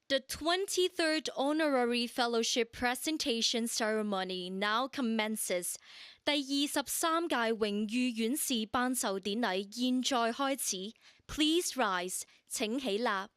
The 23rd Honorary Fellowship Presentation Ceremony now commences. 第23屆榮譽院士頒授典禮現在開始。Please rise， 請起立。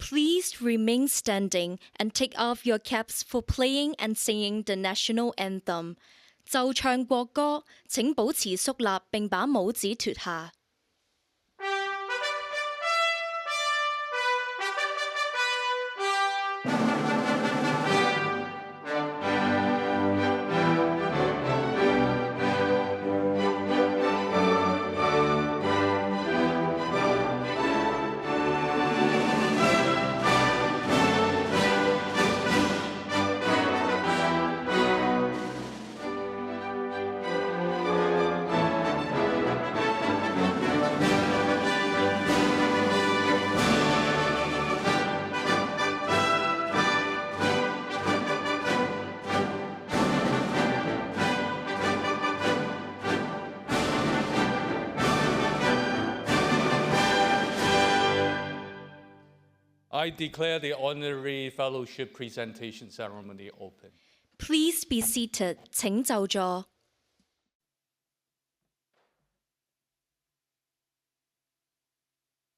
Please remain standing and take off your caps for playing and singing the national anthem. 奏唱國歌，請保持肅立並把帽子脫下。I declare the Honorary Fellowship Presentation Ceremony open. Please be seated. 請就座。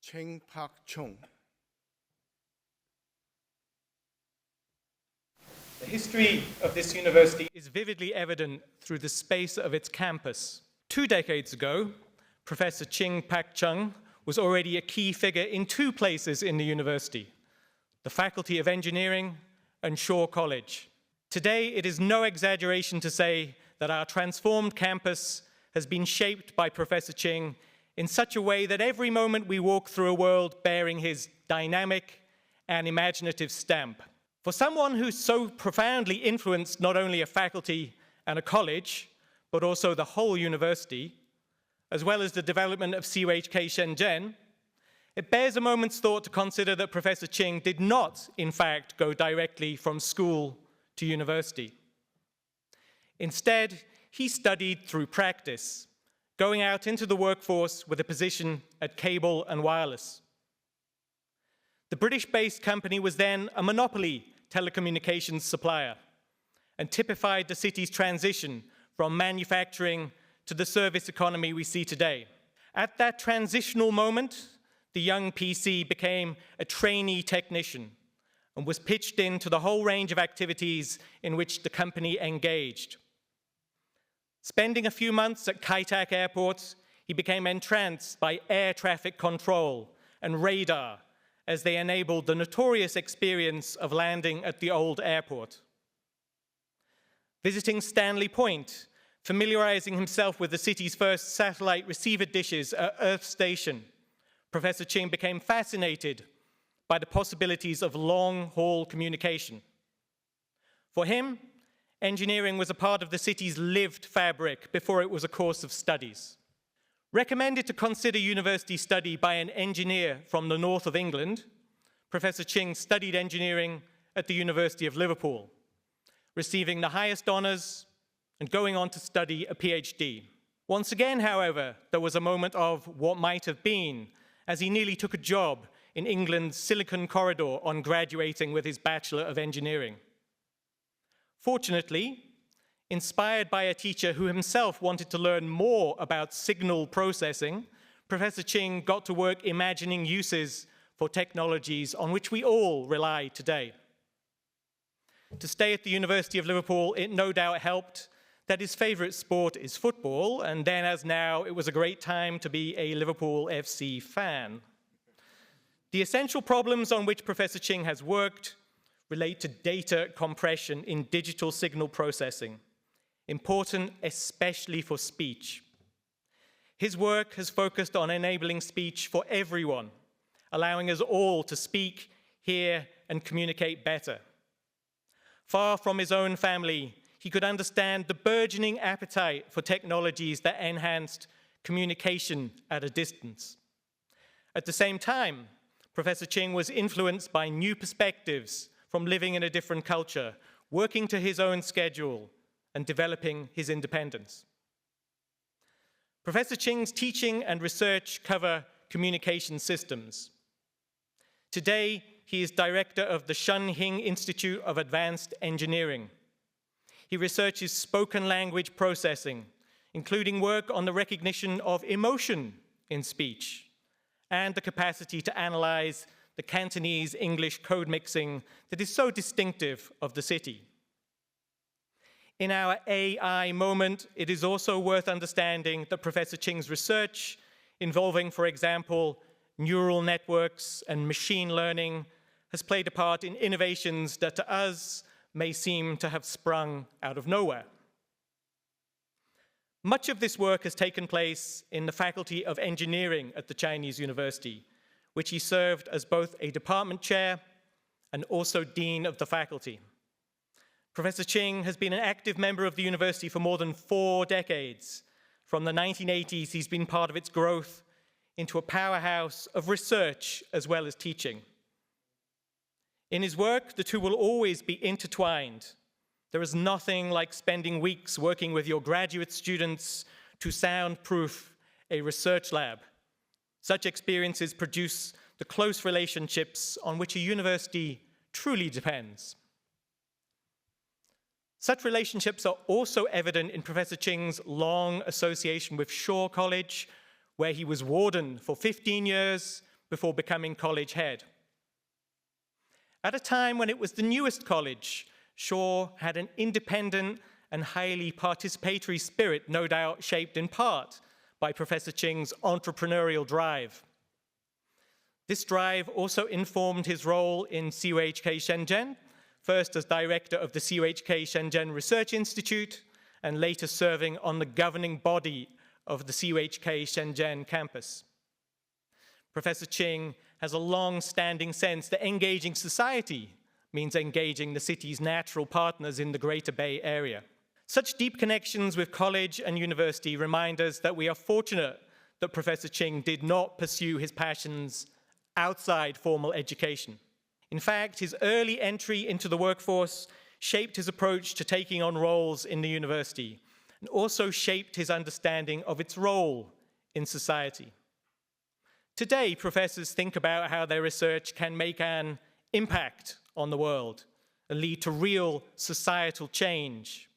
Ching. The history of this university is vividly evident through the space of its campus. 2 decades ago, Professor Ching was already a key figure in 2 places in the university, the Faculty of Engineering and Shaw College. Today, it is no exaggeration to say that our transformed campus has been shaped by Professor Ching in such a way that every moment we walk through a world bearing his dynamic and imaginative stamp. For someone who so profoundly influenced not only a faculty and a college, but also the whole university, as well as the development of CUHK Shenzhen, it bears a moment's thought to consider that Professor Ching did not, in fact, go directly from school to university. Instead, he studied through practice, going out into the workforce with a position at Cable and Wireless. The British-based company was then a monopoly telecommunications supplier and typified the city's transition from manufacturing to the service economy we see today. At that transitional moment, the young PC became a trainee technician and was pitched into the whole range of activities in which the company engaged. Spending a few months at CUHK Airport, he became entranced by air traffic control and radar as they enabled the notorious experience of landing at the old airport. Visiting Stanley Point, familiarizing himself with the city's first satellite receiver dishes at Earth Station, Professor Ching became fascinated by the possibilities of long-haul communication. For him, engineering was a part of the city's lived fabric before it was a course of studies. Recommended to consider university study by an engineer from the north of England, Professor Ching studied engineering at the University of Liverpool, receiving the highest honors and going on to study a PhD. Once again, however, there was a moment of what might have been, as he nearly took a job in England's Silicon Corridor on graduating with his Bachelor of Engineering. Fortunately, inspired by a teacher who himself wanted to learn more about signal processing, Professor Ching got to work imagining uses for technologies on which we all rely today. To stay at the University of Liverpool, it no doubt helped that his favorite sport is football, and then as now, it was a great time to be a Liverpool FC fan. The essential problems on which Professor Ching has worked relate to data compression in digital signal processing, important especially for speech. His work has focused on enabling speech for everyone, allowing us all to speak, hear, and communicate better. Far from his own family, he could understand the burgeoning appetite for technologies that enhanced communication at a distance. At the same time, Professor Ching was influenced by new perspectives from living in a different culture, working to his own schedule, and developing his independence. Professor Ching's teaching and research cover communication systems. Today, he is director of the Shunhing Institute of Advanced Engineering. He researches spoken language processing, including work on the recognition of emotion in speech and the capacity to analyze the Cantonese English code mixing that is so distinctive of the city. In our AI moment, it is also worth understanding that Professor Ching's research involving, for example, neural networks and machine learning has played a part in innovations that to us may seem to have sprung out of nowhere. Much of this work has taken place in the Faculty of Engineering at the Chinese University, which he served as both a department chair and also dean of the faculty. Professor Ching has been an active member of the university for more than 4 decades. From the 1980s, he's been part of its growth into a powerhouse of research as well as teaching. In his work, the two will always be intertwined. There is nothing like spending weeks working with your graduate students to soundproof a research lab. Such experiences produce the close relationships on which a university truly depends. Such relationships are also evident in Professor Ching's long association with Shaw College, where he was warden for 15 years before becoming college head. At a time when it was the newest college, Shaw had an independent and highly participatory spirit, no doubt shaped in part by Professor Ching's entrepreneurial drive. This drive also informed his role in CUHK Shenzhen, first as director of the CUHK Shenzhen Research Institute, and later serving on the governing body of the CUHK Shenzhen campus. Professor Ching has a long-standing sense that engaging society means engaging the city's natural partners in the Greater Bay Area. Such deep connections with college and university remind us that we are fortunate that Professor Ching did not pursue his passions outside formal education. In fact, his early entry into the workforce shaped his approach to taking on roles in the university and also shaped his understanding of its role in society. Today, professors think about how their research can make an impact on the world and lead to real societal change.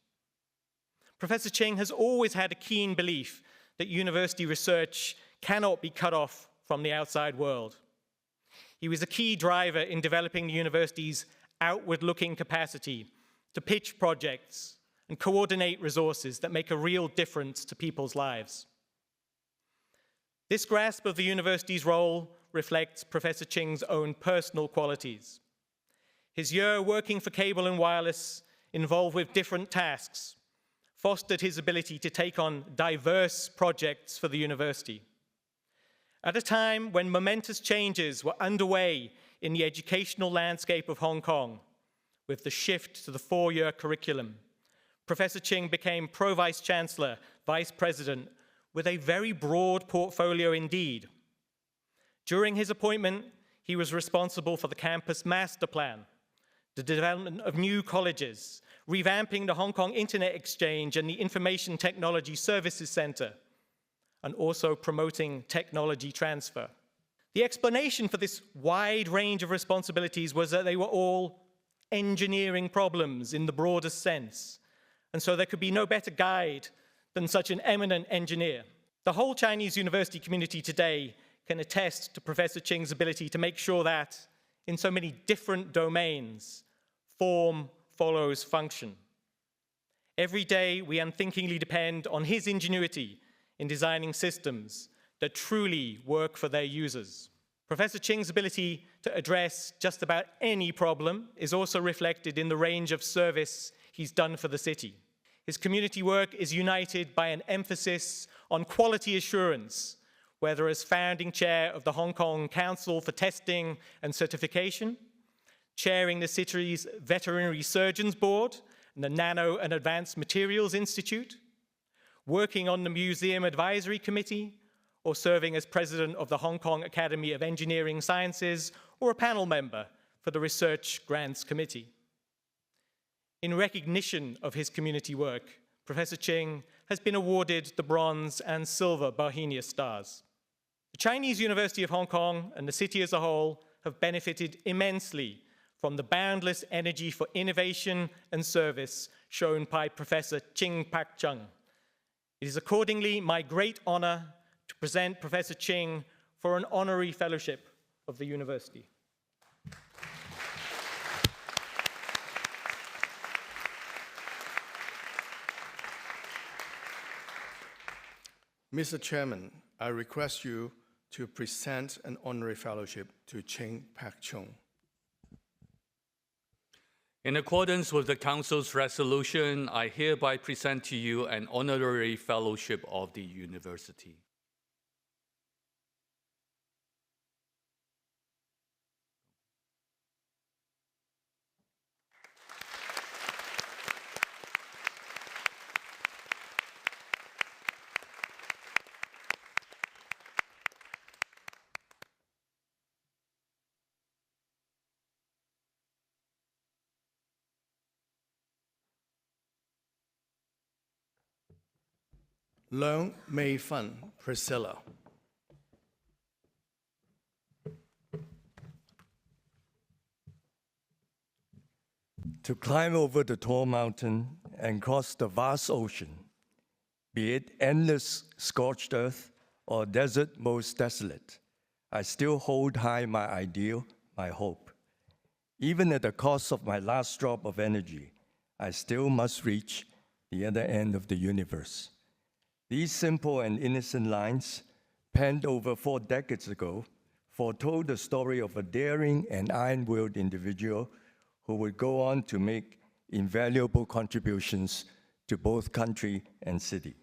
Professor Ching has always had a keen belief that university research cannot be cut off from the outside world. He was a key driver in developing the university's outward-looking capacity to pitch projects and coordinate resources that make a real difference to people's lives. This grasp of the university's role reflects Professor Ching's own personal qualities. His year working for Cable and Wireless, involved with different tasks, fostered his ability to take on diverse projects for the university. At a time when momentous changes were underway in the educational landscape of Hong Kong with the shift to the four-year curriculum. Professor Ching became Pro-Vice Chancellor, Vice President, with a very broad portfolio indeed. During his appointment, he was responsible for the campus master plan, the development of new colleges, revamping the Hong Kong Internet Exchange and the Information Technology Services Center, and also promoting technology transfer. The explanation for this wide range of responsibilities was that they were all engineering problems in the broadest sense, and so there could be no better guide than such an eminent engineer. The whole Chinese university community today can attest to Professor Ching's ability to make sure that, in so many different domains, form follows function. Every day, we unthinkingly depend on his ingenuity in designing systems that truly work for their users. Professor Ching's ability to address just about any problem is also reflected in the range of service he's done for the city. His community work is united by an emphasis on quality assurance, whether as founding chair of the Hong Kong Council for Testing and Certification, chairing the city's Veterinary Surgeons Board and the Nano and Advanced Materials Institute, working on the Museum Advisory Committee, or serving as president of the Hong Kong Academy of Engineering Sciences, or a panel member for the Research Grants Committee. In recognition of his community work, Professor Ching has been awarded the Bronze and Silver Bauhinia Stars. The Chinese University of Hong Kong and the city as a whole have benefited immensely from the boundless energy for innovation and service shown by Professor Ching Pak-chung. It is accordingly my great honor to present Professor Ching for an honorary fellowship of the university. Mr. Chairman, I request you to present an honorary fellowship to Ching Pak-chung. In accordance with the Council's resolution, I hereby present to you an honorary fellowship of the university. Leung Mei Fun, Priscilla. To climb over the tall mountain and cross the vast ocean, be it endless scorched earth or desert most desolate, I still hold high my ideal, my hope. Even at the cost of my last drop of energy, I still must reach the other end of the universe. These simple and innocent lines, penned over 4 decades ago, foretold the story of a daring and iron-willed individual who would go on to make invaluable contributions to both country and city.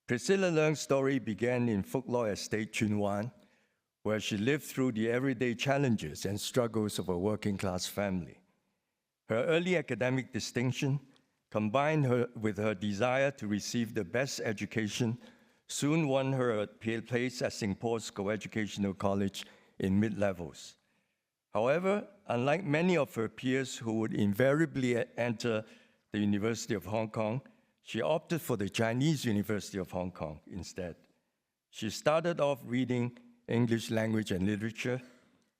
Priscilla Leung's story began in Phúc Loi Estate, Tsuen Wan, where she lived through the everyday challenges and struggles of a working-class family. Her early academic distinction, combined with her desire to receive the best education, soon won her a place at Singapore Co-Educational College in mid-levels. However, unlike many of her peers who would invariably enter the University of Hong Kong, she opted for the Chinese University of Hong Kong instead. She started off reading English language and literature,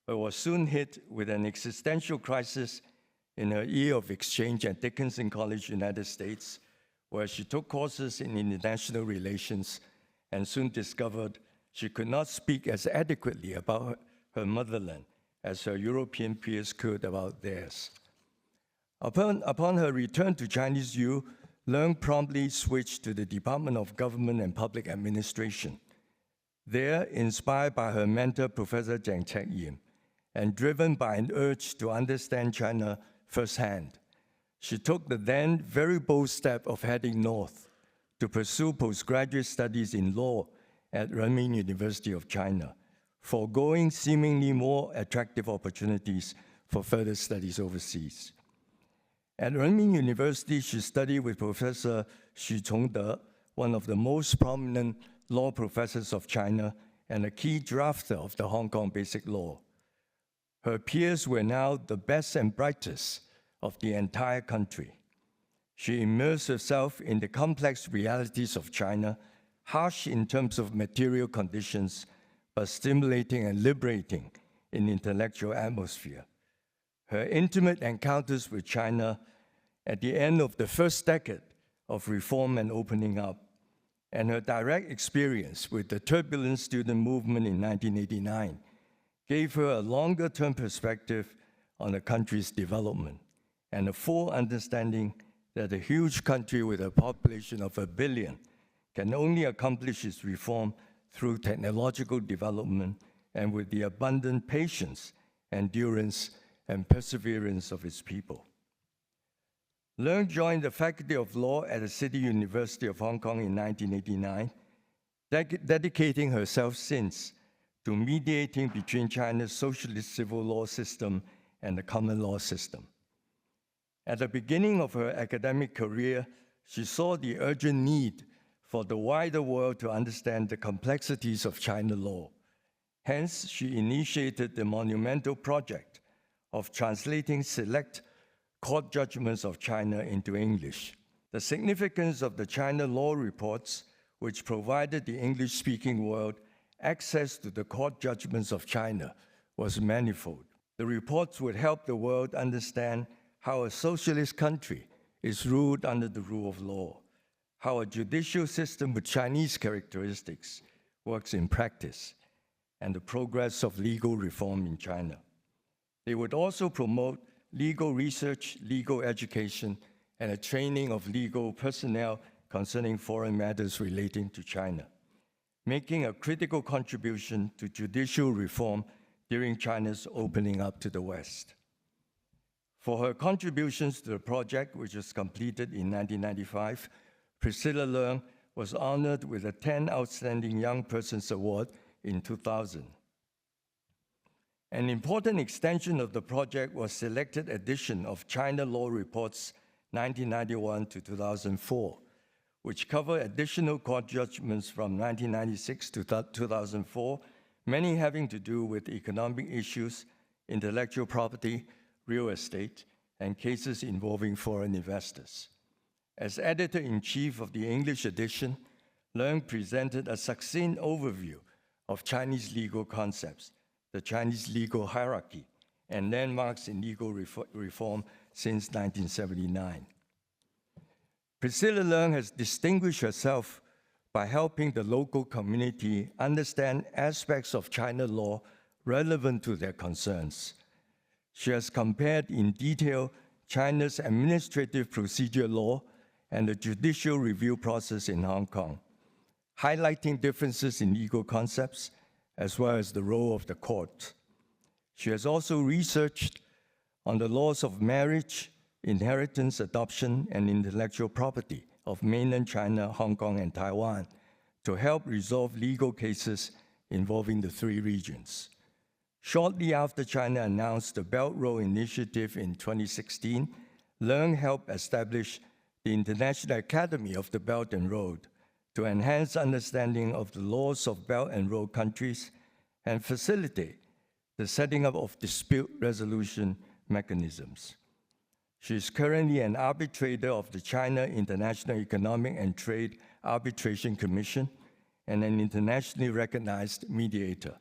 but was soon hit with an existential crisis in her year of exchange at Dickinson College, United States, where she took courses in international relations and soon discovered she could not speak as adequately about her motherland as her European peers could about theirs. Upon her return to Chinese U, Leung promptly switched to the Department of Government and Public Administration. There, inspired by her mentor, Professor Zhang Chek-yim, and driven by an urge to understand China firsthand, she took the then very bold step of heading north to pursue postgraduate studies in law at Renmin University of China, foregoing seemingly more attractive opportunities for further studies overseas. At Renmin University, she studied with Professor Xu Chongde, one of the most prominent law professors of China and a key drafter of the Hong Kong Basic Law. Her peers were now the best and brightest of the entire country. She immersed herself in the complex realities of China, harsh in terms of material conditions, but stimulating and liberating in intellectual atmosphere. Her intimate encounters with China at the end of the first decade of reform and opening up, and her direct experience with the turbulent student movement in 1989 gave her a longer-term perspective on the country's development and a full understanding that a huge country with a population of 1 billion can only accomplish its reform through technological development and with the abundant patience, endurance, and perseverance of its people. Leung joined the Faculty of Law at the City University of Hong Kong in 1989, dedicating herself since to mediating between China's socialist civil law system and the common law system. At the beginning of her academic career, she saw the urgent need for the wider world to understand the complexities of China law. Hence, she initiated the monumental project of translating select court judgments of China into English. The significance of the China law reports, which provided the English-speaking world access to the court judgments of China, was manifold. The reports would help the world understand how a socialist country is ruled under the rule of law, how a judicial system with Chinese characteristics works in practice, and the progress of legal reform in China. They would also promote legal research, legal education, and a training of legal personnel concerning foreign matters relating to China, making a critical contribution to judicial reform during China's opening up to the West. For her contributions to the project, which was completed in 1995, Priscilla Leung was honored with a 10 Outstanding Young Persons Award in 2000. An important extension of the project was selected edition of China Law Reports 1991 to 2004, which cover additional court judgments from 1996 to 2004, many having to do with economic issues, intellectual property, real estate, and cases involving foreign investors. As editor-in-chief of the English edition, Leung presented a succinct overview of Chinese legal concepts, the Chinese legal hierarchy, and landmarks in legal reform since 1979. Priscilla Leung has distinguished herself by helping the local community understand aspects of China law relevant to their concerns. She has compared in detail China's administrative procedure law and the judicial review process in Hong Kong, highlighting differences in legal concepts as well as the role of the court. She has also researched on the laws of marriage, inheritance, adoption, and intellectual property of mainland China, Hong Kong, and Taiwan to help resolve legal cases involving the three regions. Shortly after China announced the Belt Road Initiative in 2016, Leung helped establish the International Academy of the Belt and Road to enhance understanding of the laws of Belt and Road countries and facilitate the setting up of dispute resolution mechanisms. She is currently an arbitrator of the China International Economic and Trade Arbitration Commission and an internationally recognized mediator,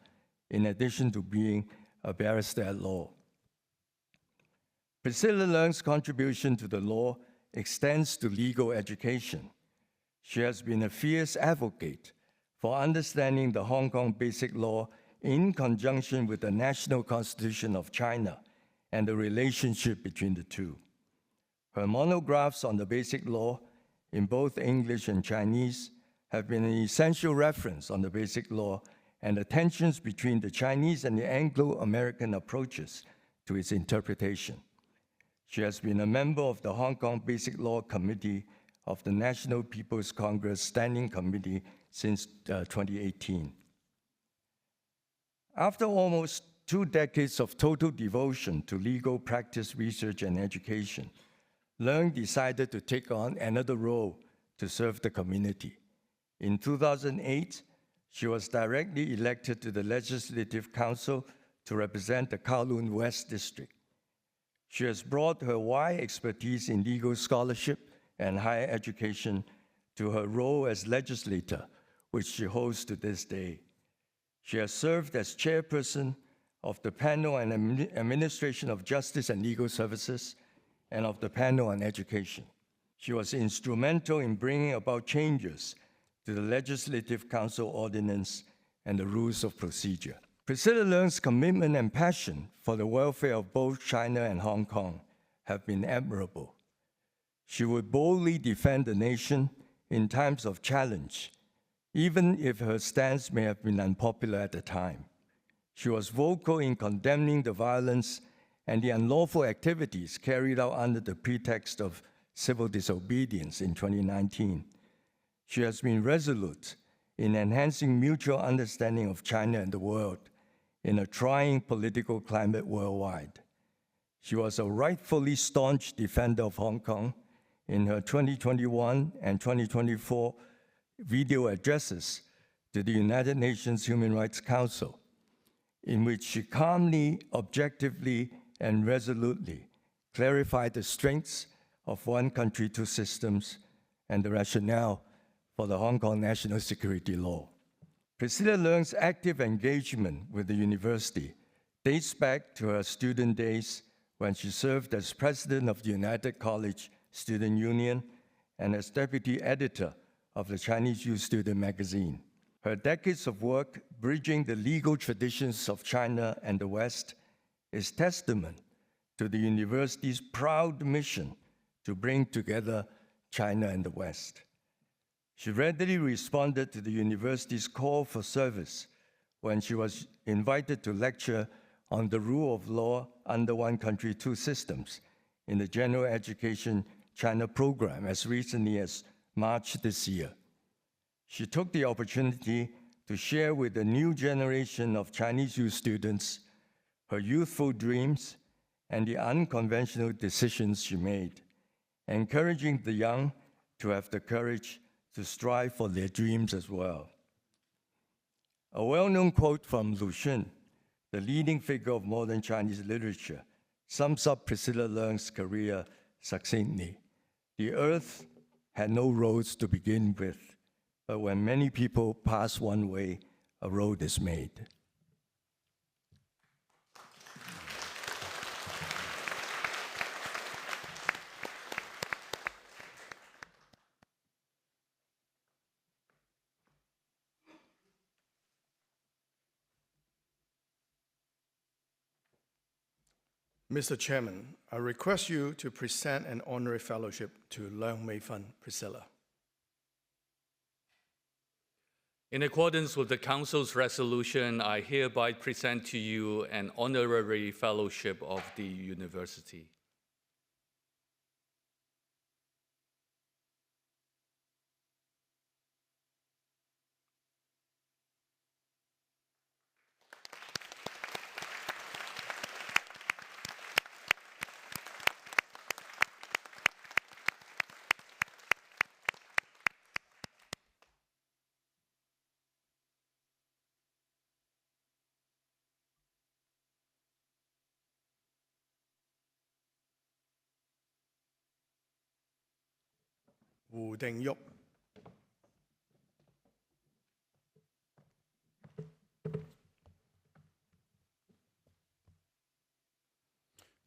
in addition to being a barrister at law. Priscilla Leung's contribution to the law extends to legal education. She has been a fierce advocate for understanding the Hong Kong Basic Law in conjunction with the National Constitution of China and the relationship between the two. Her monographs on the Basic Law, in both English and Chinese, have been an essential reference on the Basic Law and the tensions between the Chinese and the Anglo-American approaches to its interpretation. She has been a member of the Hong Kong Basic Law Committee of the National People's Congress Standing Committee since 2018. After almost 2 decades of total devotion to legal practice, research, and education, Leung decided to take on another role to serve the community. In 2008, she was directly elected to the Legislative Council to represent the Kowloon West District. She has brought her wide expertise in legal scholarship and higher education to her role as legislator, which she holds to this day. She has served as chairperson of the panel on Administration of Justice and Legal Services and of the panel on education. She was instrumental in bringing about changes to the Legislative Council ordinance and the rules of procedure. Priscilla Leung's commitment and passion for the welfare of both China and Hong Kong have been admirable. She would boldly defend the nation in times of challenge, even if her stance may have been unpopular at the time. She was vocal in condemning the violence and the unlawful activities carried out under the pretext of civil disobedience in 2019. She has been resolute in enhancing mutual understanding of China and the world in a trying political climate worldwide. She was a rightfully staunch defender of Hong Kong in her 2021 and 2024 video addresses to the United Nations Human Rights Council, in which she calmly, objectively, and resolutely clarified the strengths of one country, two systems, and the rationale for the Hong Kong national security law. Priscilla Leung's active engagement with the university dates back to her student days when she served as president of the United College Student Union and as deputy editor of the Chinese Youth Student magazine. Her decades of work bridging the legal traditions of China and the West is testament to the university's proud mission to bring together China and the West. She readily responded to the university's call for service when she was invited to lecture on the rule of law under one country, two systems in the General Education China program as recently as March this year. She took the opportunity to share with the new generation of Chinese youth students her youthful dreams and the unconventional decisions she made, encouraging the young to have the courage to strive for their dreams as well. A well-known quote from Lu Xun, the leading figure of modern Chinese literature, sums up Priscilla Leung's career succinctly. The earth had no roads to begin with, but when many people pass one way, a road is made. Mr. Chairman, I request you to present an honorary fellowship to Leung Mei Fun Priscilla. In accordance with the Council's resolution, I hereby present to you an honorary fellowship of the university. Wu Dingyuk.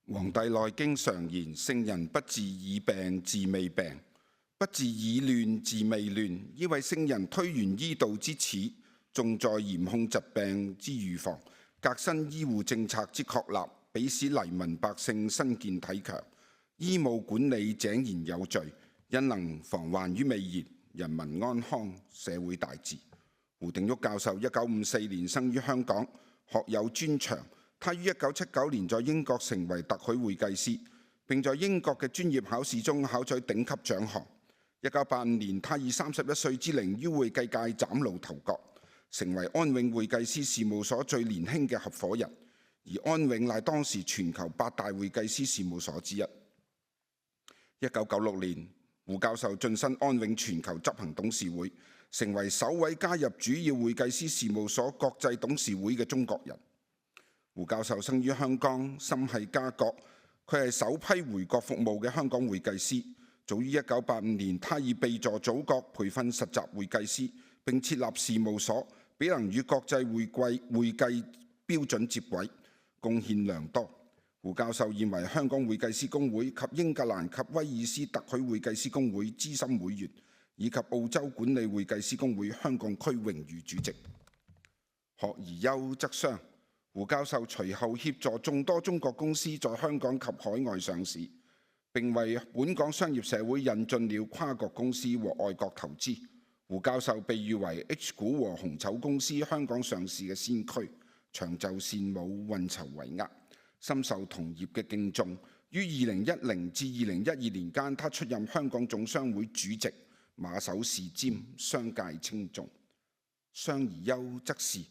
《黃帝內經》常言：聖人不治已病，治未病；不治已亂，治未亂。以為聖人推原醫道之始，重在嚴控疾病之預防，革新醫護政策之確立，彼使黎民百姓身健體強，醫務管理井然有序，因能防患於未然，人民安康，社會大治。胡定旭教授1954年生於香港，學有專長。他於1979年在英國成為特許會計師，並在英國嘅專業考試中考取頂級獎項。1985年，他以31歲之齡於會計界嶄露頭角，成為安永會計師事務所最年輕嘅合夥人，而安永乃當時全球8大會計師事務所之一。1996年，胡教授晉身安永全球執行董事會，成為首位加入主要會計師事務所國際董事會嘅中國人。胡教授生於香港，心係家國，佢係首批回國服務嘅香港會計師。早於1985年，他已備助祖國培訓實習會計師，並設立事務所，比能與國際會計標準接軌，貢獻良多。胡教授現為香港會計師公會及英格蘭及威爾斯特許會計師公會資深會員，以及澳洲管理會計師公會香港區榮譽主席。學而優則商，胡教授隨後協助眾多中國公司在香港及海外上市，並為本港商業社會引進了跨國公司和外國投資。胡教授被譽為 H 股和紅籌公司香港上市嘅先驅，長袖善舞，運籌帷幄，深受同業嘅敬重。於2010至2012年間，他出任香港總商會主席，馬首是瞻，商界稱重。商而優則仕。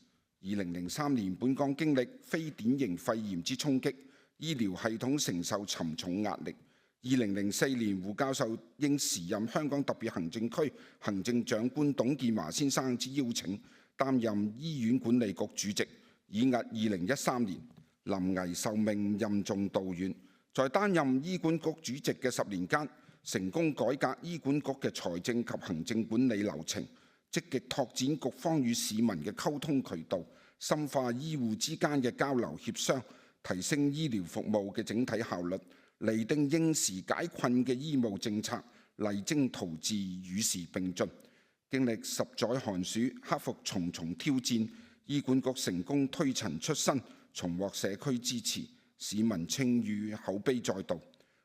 2003年，本港經歷非典型肺炎之衝擊，醫療系統承受沉重壓力。2004年，胡教授應時任香港特別行政區行政長官董建華先生之邀請，擔任醫院管理局主席，以壓2013年臨危受命，任重道遠。在擔任醫管局主席嘅10年間，成功改革醫管局嘅財政及行政管理流程，積極拓展局方與市民嘅溝通渠道，深化醫護之間嘅交流協商，提升醫療服務嘅整體效率，釐定應時解困嘅醫務政策，勵精圖治，與時並進。經歷10載寒暑，克服重重挑戰，醫管局成功推陳出新，重獲社區支持，市民稱譽，口碑載道。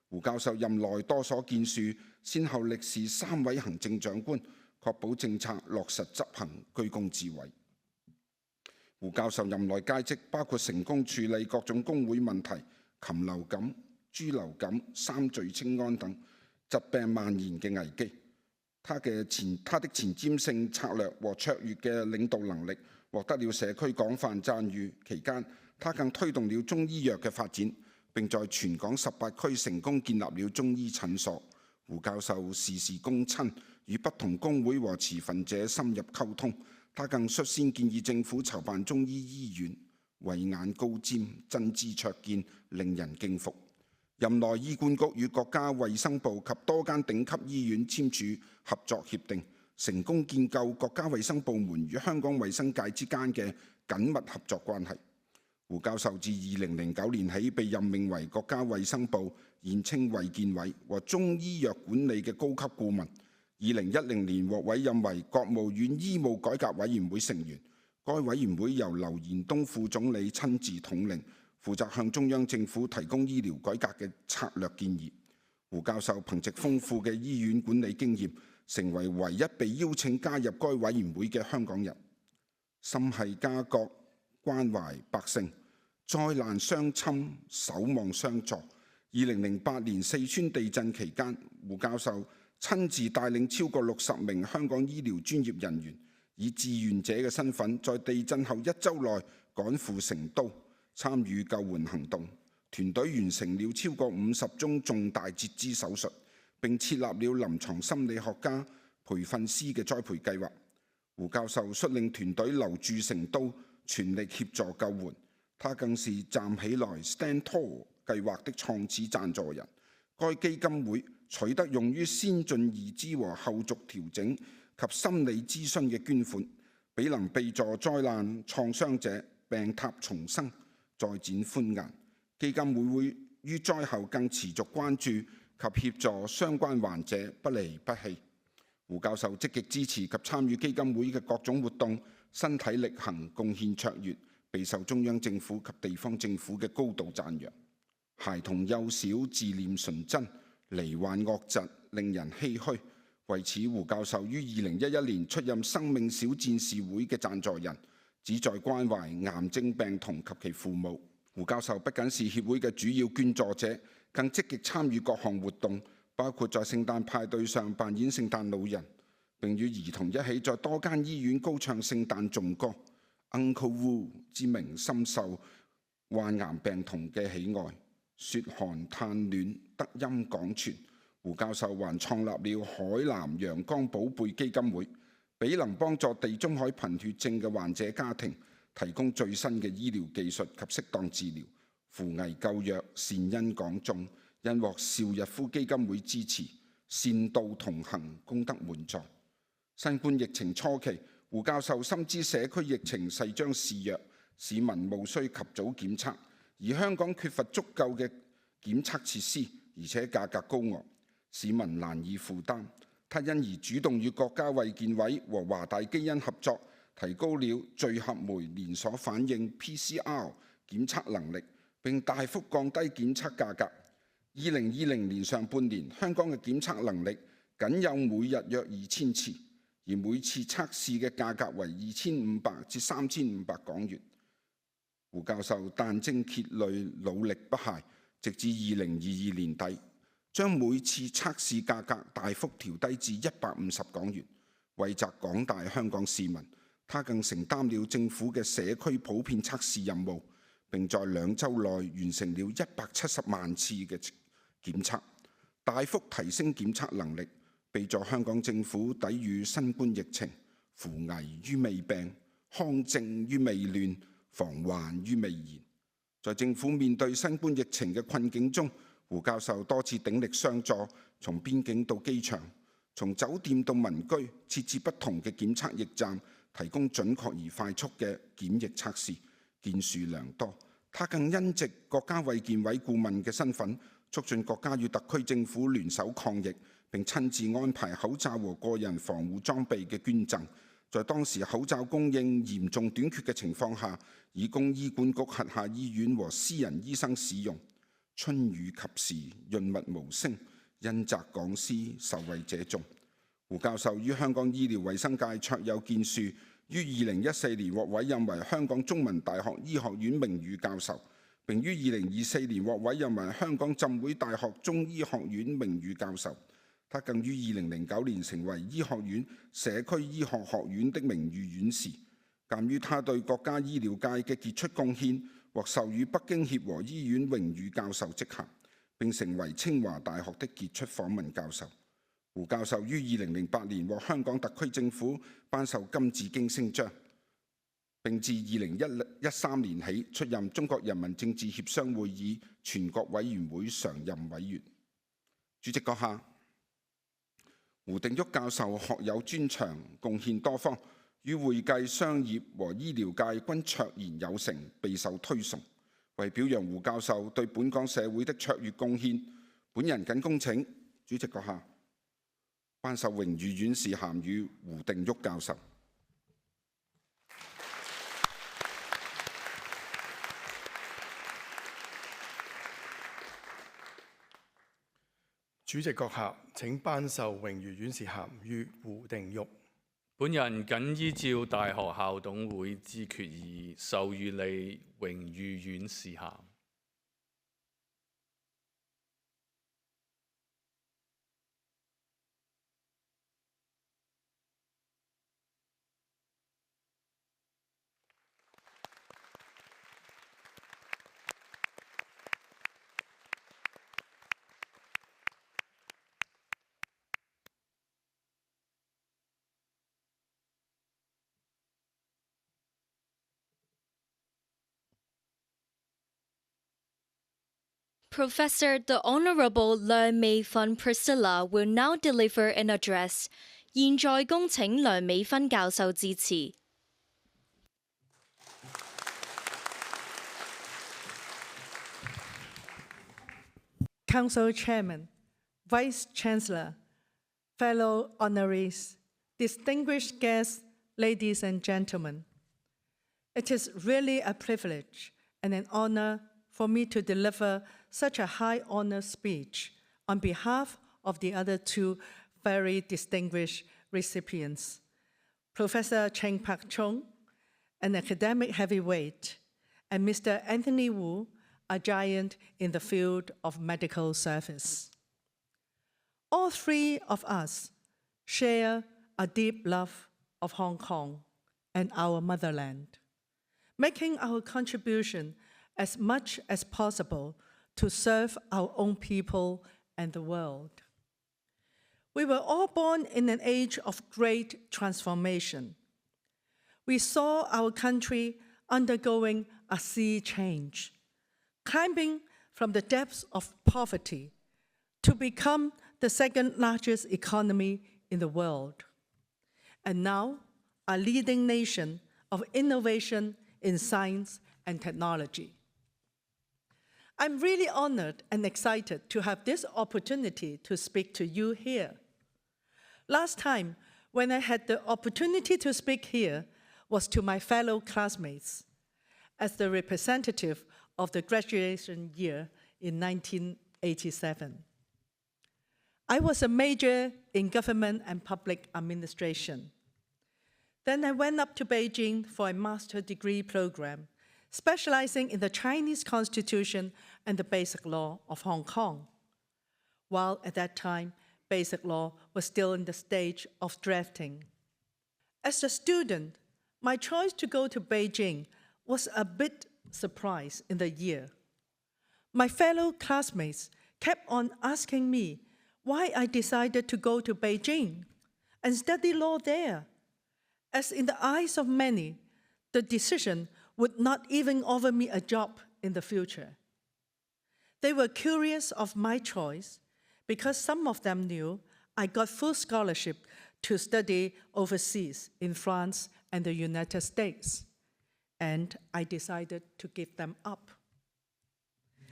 胡教授任內多所建樹，先後歷時3位行政長官，確保政策落實執行，居功至偉。胡教授任內佳績包括成功處理各種工會問題、禽流感、豬流感、3聚氰胺等疾病蔓延嘅危機。他的前瞻性策略和卓越嘅領導能力獲得了社區廣泛讚譽。期間，他更推動了中醫藥嘅發展，並在全港18區成功建立了中醫診所。胡教授事事躬親，與不同工會和持份者深入溝通。他更率先建議政府籌辦中醫醫院，慧眼高瞻，真知灼見，令人敬服。任內醫管局與國家衛生部及多間頂級醫院簽署合作協定，成功建構國家衛生部門與香港衛生界之間嘅緊密合作關係。胡教授自2009年起被任命為國家衛生部現稱衛健委和中醫藥管理嘅高級顧問。2010年獲委任為國務院醫務改革委員會成員，該委員會由劉延東副總理親自統領，負責向中央政府提供醫療改革嘅策略建議。胡教授憑藉豐富嘅醫院管理經驗，成為唯一被邀請加入該委員會嘅香港人。心繫家國，關懷百姓，災難相侵，守望相助。2008年四川地震期間，胡教授親自帶領超過60名香港醫療專業人員，以志願者嘅身份，在地震後1週內趕赴成都，參與救援行動。團隊完成了超過50宗重大截肢手術，並設立了臨床心理學家、培訓師嘅栽培計劃。胡教授率領團隊留駐成都，全力協助救援。他更是站起來 Stand Tall 計劃的創始贊助人。該基金會取得用於先進義肢和後續調整及心理諮詢嘅捐款，俾能備助災難創傷者病榻重生，再展歡顏。基金會於災後更持續關注及協助相關患者，不離不棄。胡教授積極支持及參與基金會嘅各種活動，身體力行，貢獻卓越，備受中央政府及地方政府嘅高度讚揚。孩童幼小，自念純真，罹患惡疾，令人唏噓。為此，胡教授於2011年出任生命小戰士會嘅贊助人，旨在關懷癌症病童及其父母。胡教授不僅是協會嘅主要捐助者，更積極參與各項活動，包括在聖誕派對上扮演聖誕老人。並與兒童一起在多間醫院高唱聖誕頌歌。Uncle Wu 之名深受患癌病童嘅喜愛，説寒嘆暖，德音廣傳。胡教授還創立了海南陽光寶貝基金會，俾能幫助地中海貧血症嘅患者家庭提供最新嘅醫療技術及適當治療，扶危救弱，善因廣眾，因獲邵逸夫基金會支持，善道同行，功德滿載。新冠疫情初期，胡教授深知社區疫情勢將肆虐，市民務須及早檢測，而香港缺乏足夠嘅檢測設施，而且價格高昂，市民難以負擔。他因而主動與國家衛健委和華大基因合作，提高了聚合酶連鎖反應 PCR 檢測能力，並大幅降低檢測價格。2020年上半年，香港嘅檢測能力僅有每日約2000次，而每次測試嘅價格為2500至3500港元。胡教授殫精竭慮，努力不懈，直至2022年底，將每次測試價格大幅調低至150港元，惠澤廣大香港市民。他更承擔了政府嘅社區普遍測試任務，並在2週內完成了170萬次嘅檢測，大幅提升檢測能力，備助香港政府抵禦新冠疫情，扶危於未病，康正於未亂，防患於未然。在政府面對新冠疫情嘅困境中，胡教授多次鼎力相助，從邊境到機場，從酒店到民居，設置不同嘅檢測驛站，提供準確而快速嘅檢疫測試，建樹良多。他更因藉國家衛健委顧問嘅身份，促進國家與特區政府聯手抗疫，並親自安排口罩和個人防護裝備嘅捐贈。在當時口罩供應嚴重短缺嘅情況下，以供醫管局轄下醫院和私人醫生使用。春雨及時，潤物無聲，恩澤廣施，受惠者眾。胡教授於香港醫療衛生界卓有建樹，於2014年獲委任為香港中文大學醫學院名譽教授，並於2024年獲委任為香港浸會大學中醫學院名譽教授。他更於2009年成為醫學院社區醫學學院的名譽院士。鑑於他對國家醫療界嘅傑出貢獻，獲授予北京協和醫院榮譽教授職銜，並成為清華大學的傑出訪問教授。胡教授於2008年獲香港特區政府頒授金紫荊星章，並自2013年起出任中國人民政治協商會議全國委員會常任委員。主席閣下，胡定旭教授學有專長，貢獻多方，與會計、商業和醫療界均卓然有成，備受推崇。為表揚胡教授對本港社會的卓越貢獻，本人謹恭請主席閣下頒授榮譽院士銜予胡定旭教授。主席閣下，請頒授榮譽院士銜予胡定旭。本人謹依照大學校董會之決議，授予你榮譽院士銜。Professor the Honorable 梁美芬 Priscilla will now deliver an address. 現在恭請梁美芬教授致辭。Council Chairman, Vice Chancellor, fellow honorees, distinguished guests, ladies and gentlemen. It is really a privilege and an honor for me to deliver such a high honor speech on behalf of the other two very distinguished recipients, Professor Ching Pak-chung, an academic heavyweight, and Mr. Anthony Wu, a giant in the field of medical service. All three of us share a deep love of Hong Kong and our motherland, making our contribution as much as possible to serve our own people and the world. We were all born in an age of great transformation. We saw our country undergoing a sea change, climbing from the depths of poverty to become the second largest economy in the world, and now a leading nation of innovation in science and technology. I'm really honored and excited to have this opportunity to speak to you here. Last time, when I had the opportunity to speak here, was to my fellow classmates as the representative of the graduation year in 1987. I was a major in government and public administration. Then I went up to Beijing for a master's degree program, specializing in the Chinese Constitution and the Basic Law of Hong Kong, while at that time, Basic Law was still in the stage of drafting. As a student, my choice to go to Beijing was a bit surprised in the year. My fellow classmates kept on asking me why I decided to go to Beijing and study law there, as in the eyes of many, the decision would not even offer me a job in the future. They were curious of my choice because some of them knew I got full scholarship to study overseas in France and the United States, and I decided to give them up.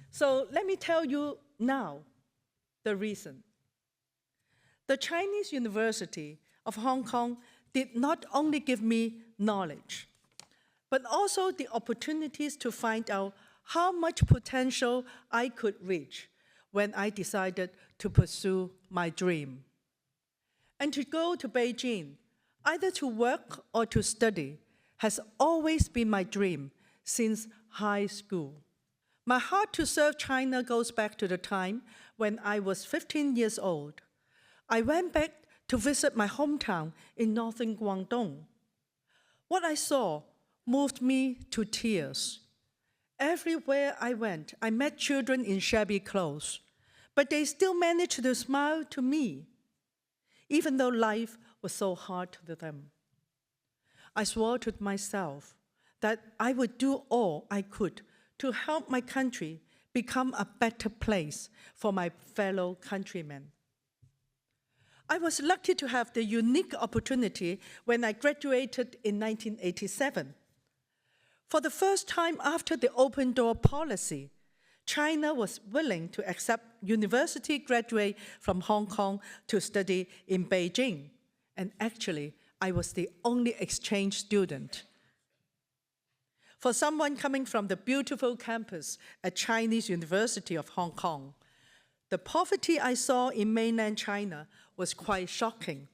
So let me tell you now the reason. The Chinese University of Hong Kong did not only give me knowledge, but also the opportunities to find out how much potential I could reach when I decided to pursue my dream. And to go to Beijing, either to work or to study, has always been my dream since high school. My heart to serve China goes back to the time when I was 15 years old. I went back to visit my hometown in northern Guangdong. What I saw moved me to tears. Everywhere I went, I met children in shabby clothes, but they still managed to smile to me, even though life was so hard to them. I swore to myself that I would do all I could to help my country become a better place for my fellow countrymen. I was lucky to have the unique opportunity when I graduated in 1987. For the first time after the open door policy, China was willing to accept university graduates from Hong Kong to study in Beijing. And actually, I was the only exchange student. For someone coming from the beautiful campus at Chinese University of Hong Kong, the poverty I saw in mainland China was quite shocking.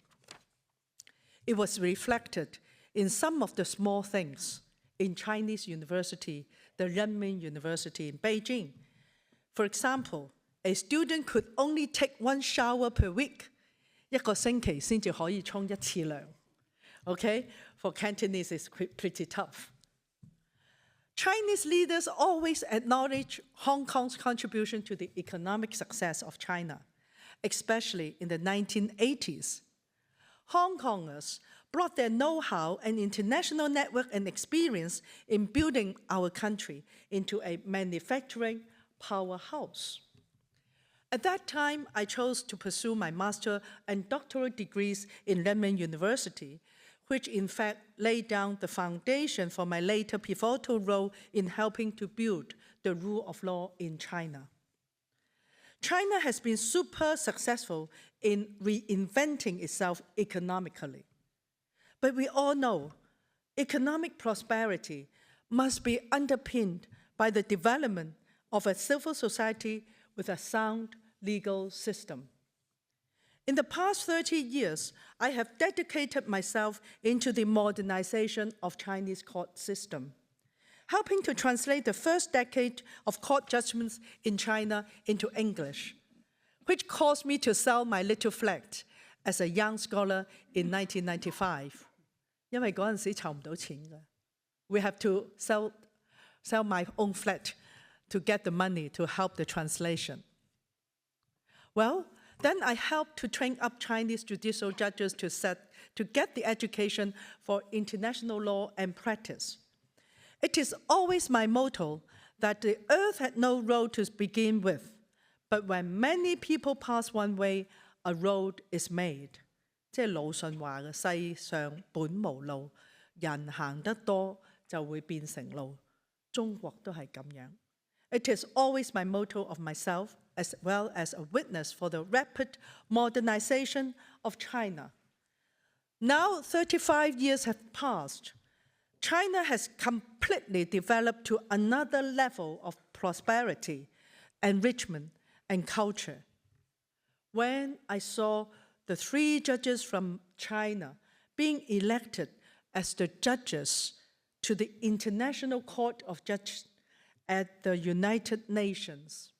It was reflected in some of the small things in Chinese University, the Renmin University in Beijing. For example, a student could only take one shower per week. 一個星期先至可以沖一次涼. Okay? For Cantonese, it's pretty tough. Chinese leaders always acknowledge Hong Kong's contribution to the economic success of China, especially in the 1980s. Hong Kongers brought their know-how and international network and experience in building our country into a manufacturing powerhouse. At that time, I chose to pursue my master and doctoral degrees in Renmin University, which in fact laid down the foundation for my later pivotal role in helping to build the rule of law in China. China has been super successful in reinventing itself economically. But we all know economic prosperity must be underpinned by the development of a civil society with a sound legal system. In the past 30 years, I have dedicated myself into the modernization of Chinese court system, helping to translate the first decade of court judgments in China into English, which caused me to sell my little flat as a young scholar in 1995. 因為嗰陣時籌唔到錢㗎。We have to sell my own flat to get the money to help the translation. Well, then I helped to train up Chinese judicial judges to get the education for international law and practice. It is always my motto that the earth had no road to begin with, but when many people pass one way, a road is made. 即係魯迅話嘅世上本無路，人行得多就會變成路。中國都係咁樣。It is always my motto of myself, as well as a witness for the rapid modernization of China. Now 35 years have passed. China has completely developed to another level of prosperity, enrichment, and culture. When I saw the 3 judges from China being elected as the judges to the International Court of Justice at the United Nations,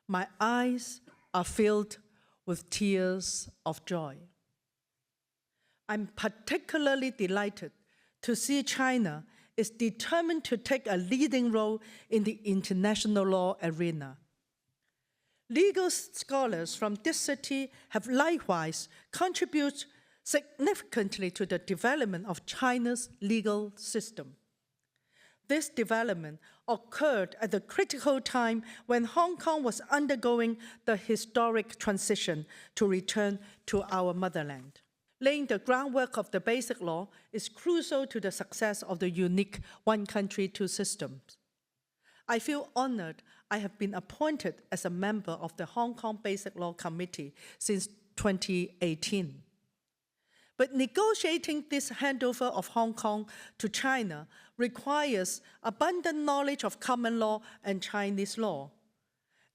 my eyes are filled with tears of joy. I'm particularly delighted to see China is determined to take a leading role in the international law arena. Legal scholars from this city have likewise contributed significantly to the development of China's legal system. This development occurred at the critical time when Hong Kong was undergoing the historic transition to return to our motherland. Laying the groundwork of the Basic Law is crucial to the success of the unique one country, two systems. I feel honored I have been appointed as a member of the Hong Kong Basic Law Committee since 2018. But negotiating this handover of Hong Kong to China requires abundant knowledge of common law and Chinese law,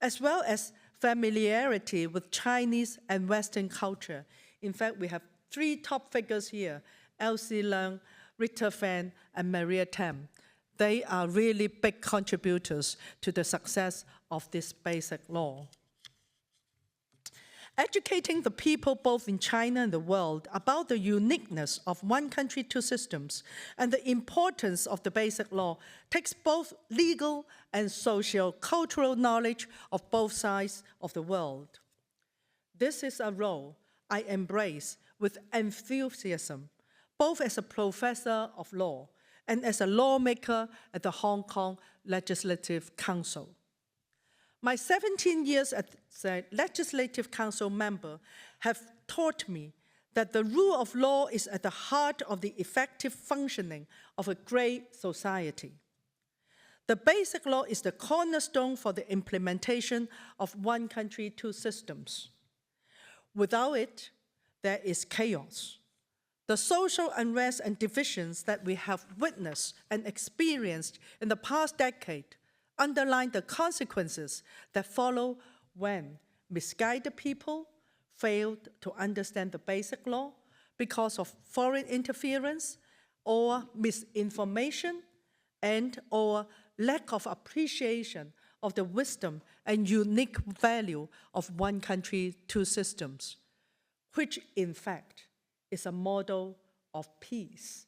as well as familiarity with Chinese and Western culture. In fact, we have 3 top figures here, Elsie Leung, Rita Fan, and Maria Tam. They are really big contributors to the success of this basic law. Educating the people both in China and the world about the uniqueness of one country, two systems, and the importance of the Basic Law takes both legal and socio-cultural knowledge of both sides of the world. This is a role I embrace with enthusiasm, both as a professor of law and as a lawmaker at the Hong Kong Legislative Council. My 17 years as a Legislative Council member have taught me that the rule of law is at the heart of the effective functioning of a great society. The Basic Law is the cornerstone for the implementation of one country, two systems. Without it, there is chaos. The social unrest and divisions that we have witnessed and experienced in the past decade underline the consequences that follow when misguided people failed to understand the Basic Law because of foreign interference or misinformation and/or lack of appreciation of the wisdom and unique value of one country, two systems, which in fact is a model of peace.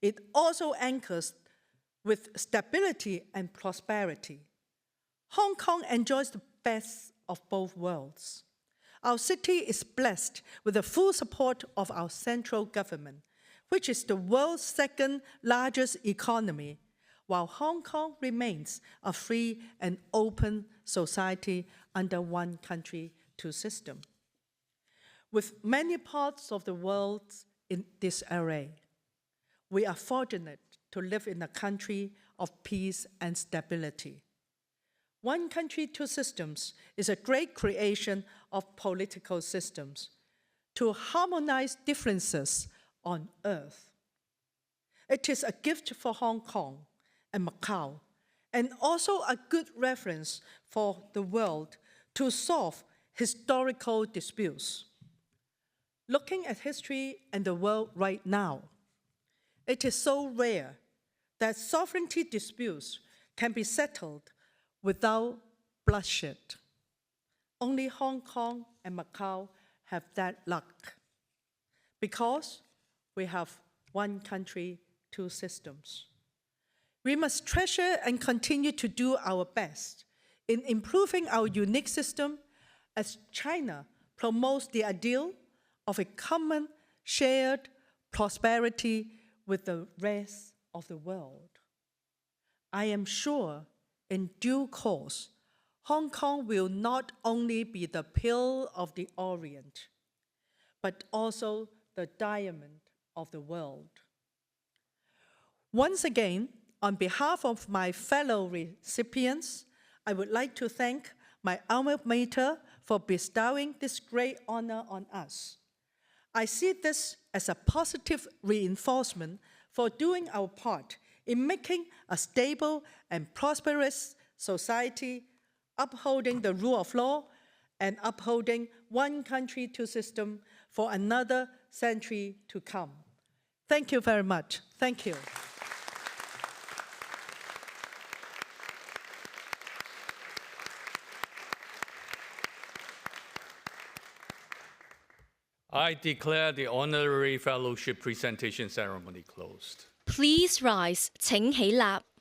It also anchors with stability and prosperity. Hong Kong enjoys the best of both worlds. Our city is blessed with the full support of our central government, which is the world's second largest economy, while Hong Kong remains a free and open society under one country, two systems. With many parts of the world in disarray, we are fortunate to live in a country of peace and stability. One country, two systems is a great creation of political systems to harmonize differences on earth. It is a gift for Hong Kong and Macau, and also a good reference for the world to solve historical disputes. Looking at history and the world right now, it is so rare that sovereignty disputes can be settled without bloodshed. Only Hong Kong and Macau have that luck because we have one country, two systems. We must treasure and continue to do our best in improving our unique system as China promotes the ideal of a common shared prosperity with the rest of the world. I am sure in due course, Hong Kong will not only be the Pearl of the Orient, but also the diamond of the world. Once again, on behalf of my fellow recipients, I would like to thank my alma mater for bestowing this great honor on us. I see this as a positive reinforcement for doing our part in making a stable and prosperous society, upholding the rule of law, and upholding one country, two systems for another century to come. Thank you very much. Thank you. I declare the honorary fellowship presentation ceremony closed. Please rise，請起立。